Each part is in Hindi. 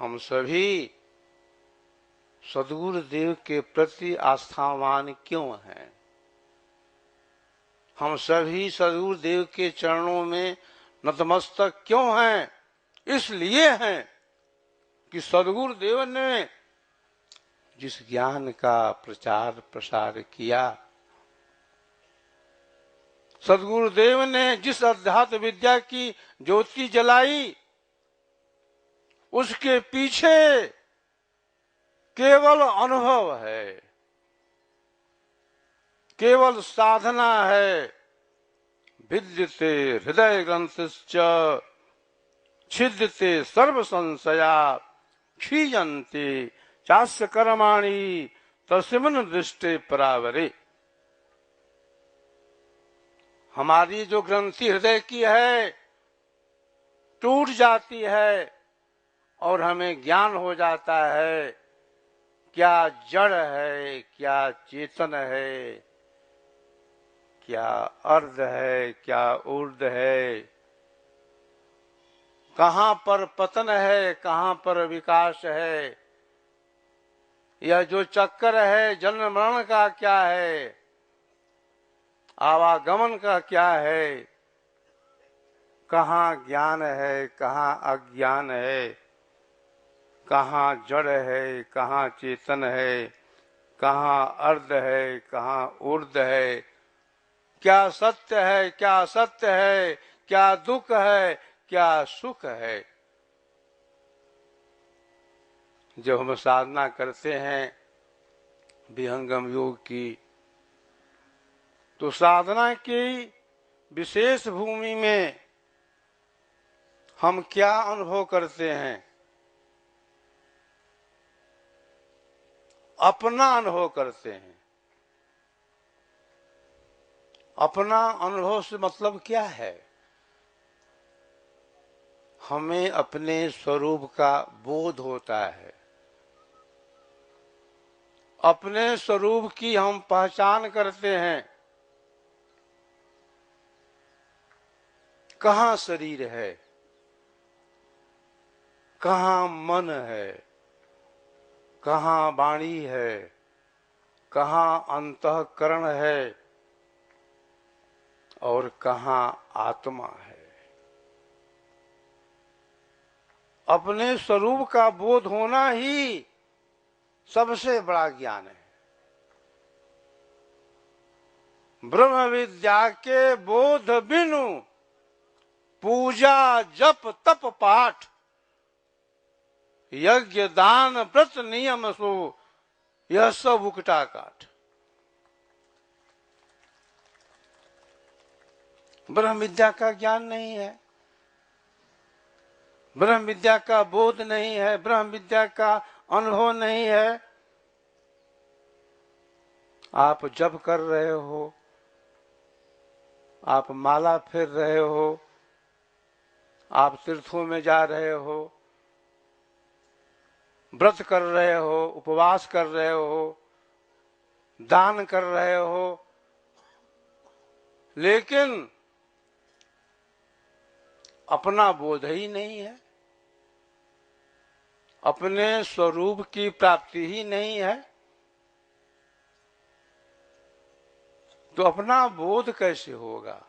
हम सभी सद्गुरुदेव के प्रति आस्थावान क्यों हैं? हम सभी सद्गुरुदेव के चरणों में नतमस्तक क्यों हैं? इसलिए हैं कि सद्गुरुदेव ने जिस ज्ञान का प्रचार प्रसार किया, सद्गुरुदेव ने जिस अध्यात्म विद्या की ज्योति जलाई, उसके पीछे केवल अनुभव है, केवल साधना है। विद्यते हृदय ग्रंथश्च छिद्यते सर्व संशया क्षीयन्ते चास्य कर्माणि तस्मिन् दृष्टे परावरे। हमारी जो ग्रंथि हृदय की है टूट जाती है और हमें ज्ञान हो जाता है क्या जड़ है, क्या चेतन है, क्या अर्ध है, क्या ऊर्ध्व है, कहाँ पर पतन है, कहाँ पर विकास है, यह जो चक्कर है जन्म मरण का क्या है, आवागमन का क्या है, कहाँ ज्ञान है, कहाँ अज्ञान है, कहाँ जड़ है, कहाँ चेतन है, कहाँ अर्ध है, कहाँ ऊर्ध्व है, क्या सत्य है, क्या असत्य है, क्या दुख है, क्या सुख है। जब हम साधना करते हैं विहंगम योग की, तो साधना की विशेष भूमि में हम क्या अनुभव करते हैं? अपना अनुभव करते हैं। अपना अनुभव से मतलब क्या है? हमें अपने स्वरूप का बोध होता है, अपने स्वरूप की हम पहचान करते हैं। कहाँ शरीर है, कहाँ मन है, कहाँ वाणी है, कहाँ अंतःकरण है और कहाँ आत्मा है। अपने स्वरूप का बोध होना ही सबसे बड़ा ज्ञान है। ब्रह्म विद्या के बोध बिनु पूजा जप तप पाठ यज्ञ दान व्रत नियम सो यह सब उकटा काठ। ब्रह्म विद्या का ज्ञान नहीं है, ब्रह्म विद्या का बोध नहीं है, ब्रह्म विद्या का अनुभव नहीं है। आप जप कर रहे हो, आप माला फेर रहे हो, आप तीर्थों में जा रहे हो, व्रत कर रहे हो, उपवास कर रहे हो, दान कर रहे हो, लेकिन अपना बोध ही नहीं है, अपने स्वरूप की प्राप्ति ही नहीं है, तो अपना बोध कैसे होगा?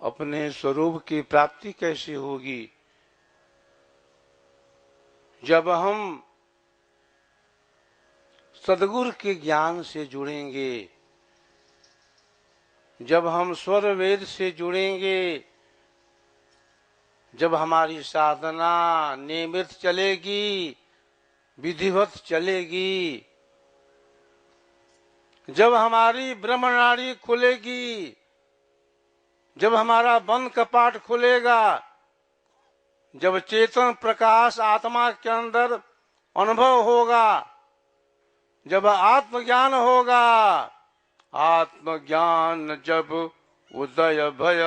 अपने स्वरूप की प्राप्ति कैसे होगी? जब हम सद्गुरु के ज्ञान से जुड़ेंगे, जब हम स्वर वेद से जुड़ेंगे, जब हमारी साधना नियमित चलेगी, विधिवत चलेगी, जब हमारी ब्रह्मनाड़ी खुलेगी, जब हमारा बंद कपाट खुलेगा, जब चेतन प्रकाश आत्मा के अंदर अनुभव होगा, जब आत्मज्ञान होगा, आत्मज्ञान जब उदय भय,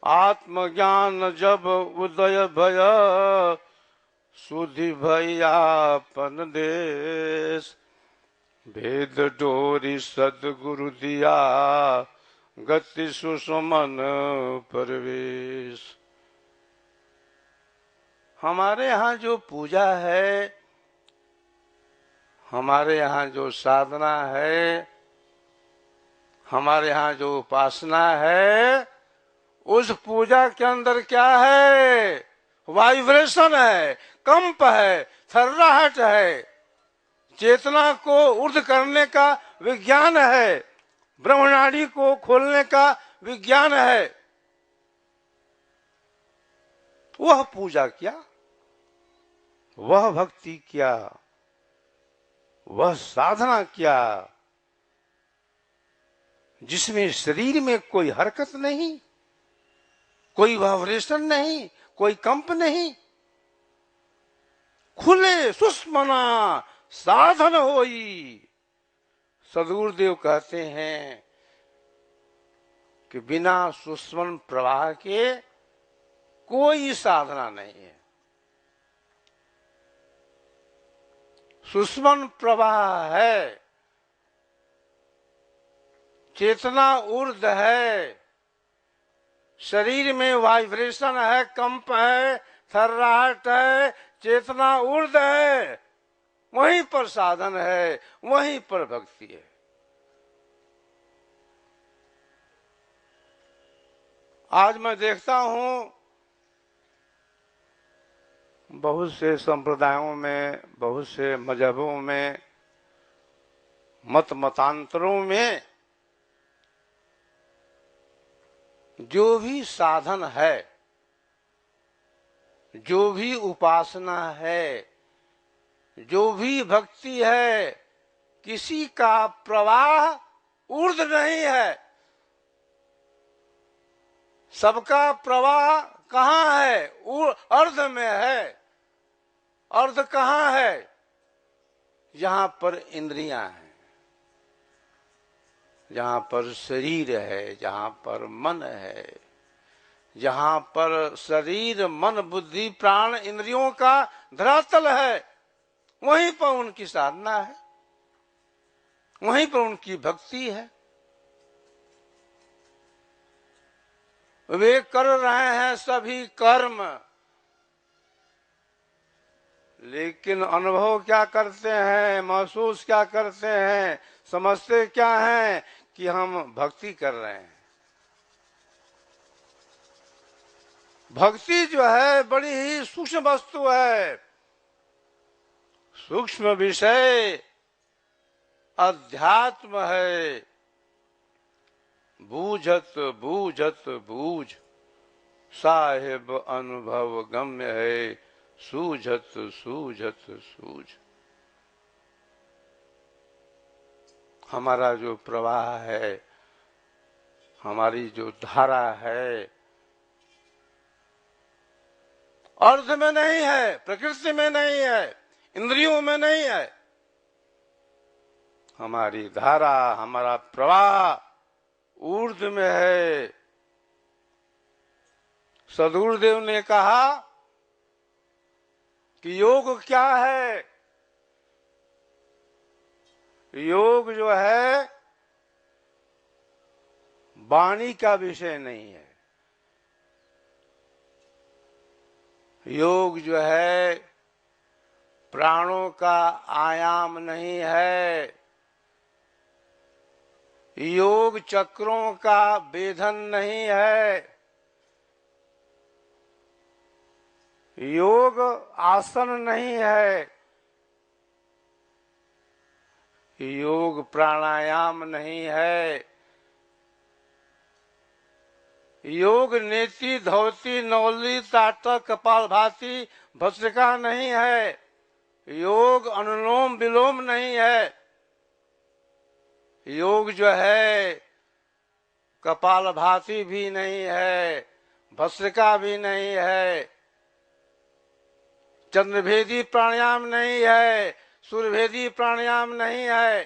आत्मज्ञान जब उदय भय, सुधि भैयापन देश, भेद डोरी सद्गुरु दिया, गति सुषमन परवेश। हमारे यहाँ जो पूजा है, हमारे यहाँ जो साधना है, हमारे यहाँ जो उपासना है, उस पूजा के अंदर क्या है? वाइब्रेशन है, कंप है, थर्राहट है, चेतना को ऊर्ध्व करने का विज्ञान है, ब्रह्मनाड़ी को खोलने का विज्ञान है। वह पूजा क्या, वह भक्ति क्या, वह साधना क्या, जिसमें शरीर में कोई हरकत नहीं, कोई वाइब्रेशन नहीं, कोई कंप नहीं, खुले सुष्मना साधन होई। सदगुरुदेव कहते हैं कि बिना सुष्मन प्रवाह के कोई साधना नहीं है। सुष्मन प्रवाह है, चेतना ऊर्ध है, शरीर में वाइब्रेशन है, कंप है, थर्राहट है, चेतना ऊर्ध है, वहीं पर साधन है, वहीं पर भक्ति है। आज मैं देखता हूं बहुत से संप्रदायों में, बहुत से मजहबों में, मतांतरों में जो भी साधन है, जो भी उपासना है, जो भी भक्ति है, किसी का प्रवाह ऊर्ध्व नहीं है। सबका प्रवाह कहाँ है? अर्ध में है। अर्ध कहाँ है? जहां पर इंद्रियां हैं, जहां पर शरीर है, जहां पर मन है, जहां पर शरीर, मन, बुद्धि, प्राण, इंद्रियों का धरातल है, वहीं पर उनकी साधना है, वहीं पर उनकी भक्ति है। वे कर रहे हैं सभी कर्म, लेकिन अनुभव क्या करते हैं, महसूस क्या करते हैं, समझते क्या हैं कि हम भक्ति कर रहे हैं। भक्ति जो है बड़ी ही सूक्ष्म वस्तु है, सूक्ष्म विषय अध्यात्म है। बूझत बूझत बूझ साहेब अनुभव गम्य है, सूझत सूझत सूझ। हमारा जो प्रवाह है, हमारी जो धारा है, अर्थ में नहीं है, प्रकृति में नहीं है, इंद्रियों में नहीं है। हमारी धारा, हमारा प्रवाह ऊर्ध्व में है। सदगुरुदेव ने कहा कि योग क्या है? योग जो है वाणी का विषय नहीं है। योग जो है प्राणों का आयाम नहीं है। योग चक्रों का वेधन नहीं है। योग आसन नहीं है। योग प्राणायाम नहीं है। योग नेति धौती नौली ताटक कपालभाति भस्त्रिका नहीं है। योग अनुलोम विलोम नहीं है। योग जो है कपालभाति भी नहीं है, भस्त्रिका भी नहीं है, चंद्रभेदी प्राणायाम नहीं है, सूर्यभेदी प्राणायाम नहीं है,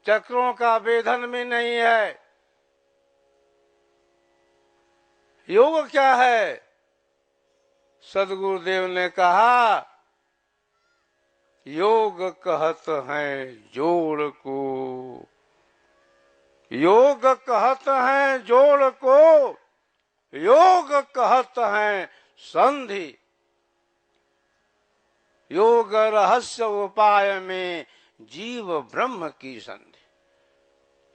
चक्रों का वेधन भी नहीं है। योग क्या है? सदगुरुदेव ने कहा योग कहत हैं जोड़ को, योग कहत हैं जोड़ को, योग कहत हैं संधि योग रहस्य उपाय में जीव ब्रह्म की संधि।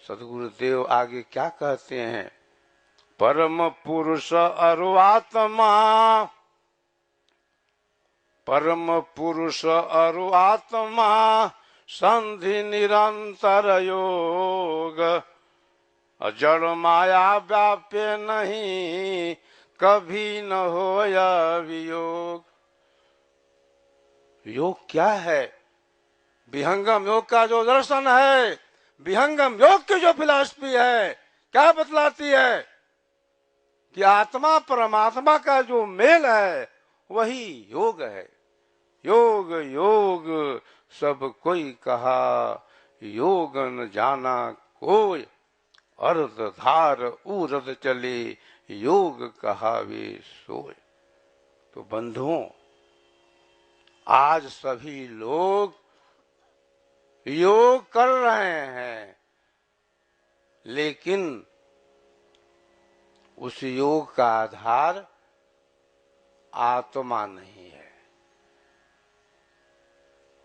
सदगुरुदेव आगे क्या कहते हैं? परम पुरुष अरुआत्मा, परम पुरुष अरुआत्मा संधि निरंतर योग, जड़ माया व्याप्य नहीं कभी न होया वियोग। योग क्या है? विहंगम योग का जो दर्शन है, विहंगम योग की जो फिलॉसफी है, क्या बतलाती है कि आत्मा परमात्मा का जो मेल है वही योग है। योग योग सब कोई कहा, योग न जाना कोई, अर्ध धार उर्ध चले, योग कहा वे सोए। तो बंधुओं, आज सभी लोग योग कर रहे हैं, लेकिन उस योग का आधार आत्मा नहीं है,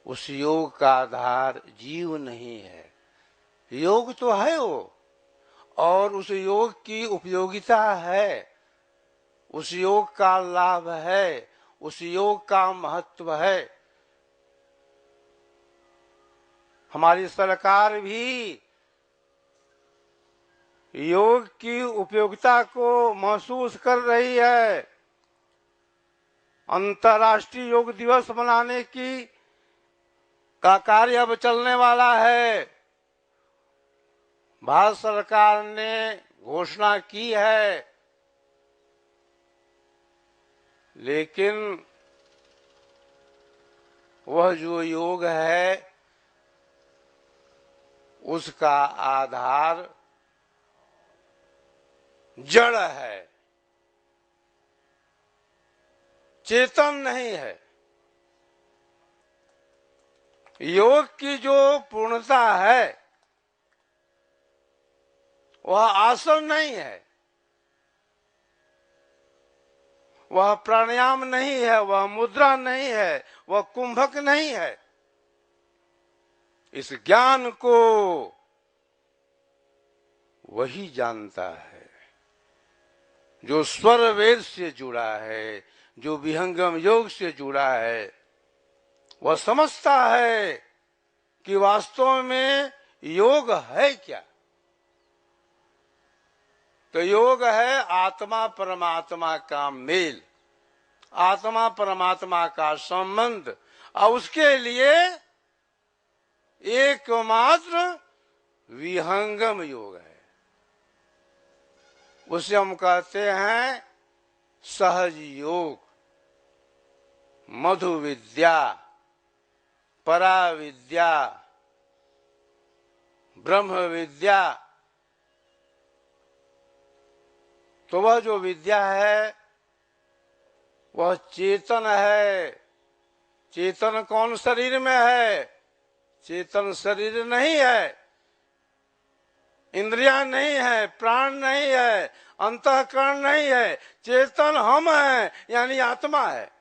उस योग का आधार जीव नहीं है। योग तो है वो, और उस योग की उपयोगिता है, उस योग का लाभ है, उस योग का महत्व है। हमारी सरकार भी योग की उपयोगिता को महसूस कर रही है। अंतर्राष्ट्रीय योग दिवस मनाने का कार्य अब चलने वाला है। भारत सरकार ने घोषणा की है, लेकिन वह जो योग है उसका आधार जड़ है, चेतन नहीं है। योग की जो पूर्णता है वह आसन नहीं है, वह प्राणायाम नहीं है, वह मुद्रा नहीं है, वह कुंभक नहीं है। इस ज्ञान को वही जानता है जो स्वर वेद से जुड़ा है, जो विहंगम योग से जुड़ा है। वह समझता है कि वास्तव में योग है क्या। तो योग है आत्मा परमात्मा का मेल, आत्मा परमात्मा का संबंध, और उसके लिए एकमात्र विहंगम योग है। उसे हम कहते हैं सहज योग, मधु विद्या, परा विद्या, ब्रह्म विद्या। तो वह जो विद्या है वह चेतन है। चेतन कौन शरीर में है? चेतन शरीर नहीं है, इंद्रियां नहीं है, प्राण नहीं है, अंतःकरण नहीं है। चेतन हम हैं, यानी आत्मा है।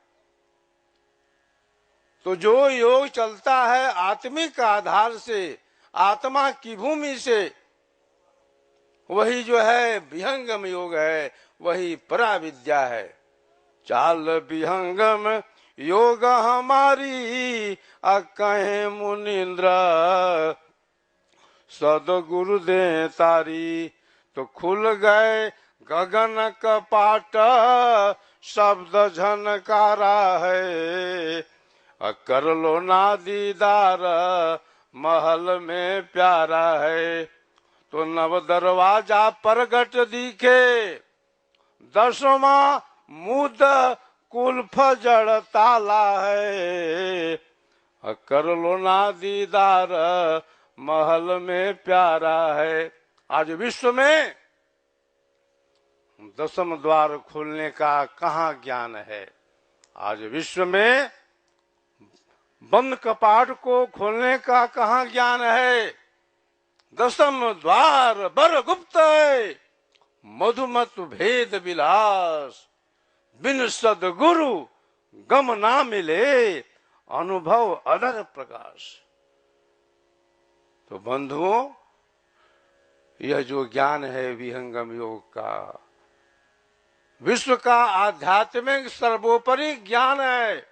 तो जो योग चलता है आत्मिक आधार से, आत्मा की भूमि से, वही जो है विहंगम योग है, वही परा विद्या है। चाल विहंगम योग हमारी कहे मुनिंद्र, सदगुरु दे तारी। तो खुल गए गगन कपाट, शब्द झनकारा है, कर लो ना दीदार, महल में प्यारा है। तो नव दरवाजा प्रगट दिखे, दसवां मुद कुल्फ जड़ ताला है, कर लो ना दीदार, महल में प्यारा है। आज विश्व में दसम द्वार खोलने का कहाँ ज्ञान है? आज विश्व में बंद कपाट को खोलने का कहाँ ज्ञान है? दसम द्वार बर गुप्त है, मधुमत भेद विलास, बिन सदगुरु गम ना मिले, अनुभव अदर प्रकाश। तो बंधुओं, यह जो ज्ञान है विहंगम योग का, विश्व का आध्यात्मिक सर्वोपरि ज्ञान है।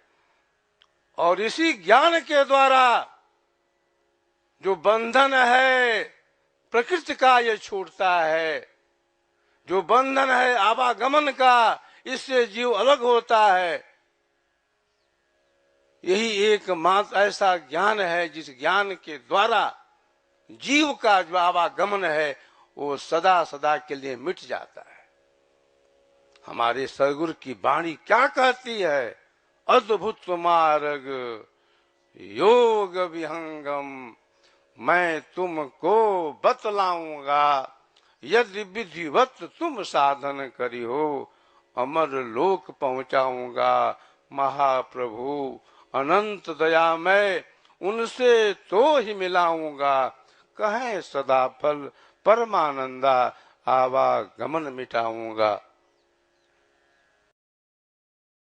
और इसी ज्ञान के द्वारा जो बंधन है प्रकृति का, ये छूटता है। जो बंधन है आवागमन का, इससे जीव अलग होता है। यही एकमात्र ऐसा ज्ञान है जिस ज्ञान के द्वारा जीव का जो आवागमन है वो सदा सदा के लिए मिट जाता है। हमारे सदगुरु की वाणी क्या कहती है? अद्भुत मार्ग योग विहंगम, मैं तुमको बतलाऊंगा, यदि विधिवत तुम साधन करी हो, अमर लोक पहुंचाऊंगा। महाप्रभु अनंत दयामय, उनसे तो ही मिलाऊंगा, कहें सदा फल परमानंदा, आवागमन मिटाऊंगा।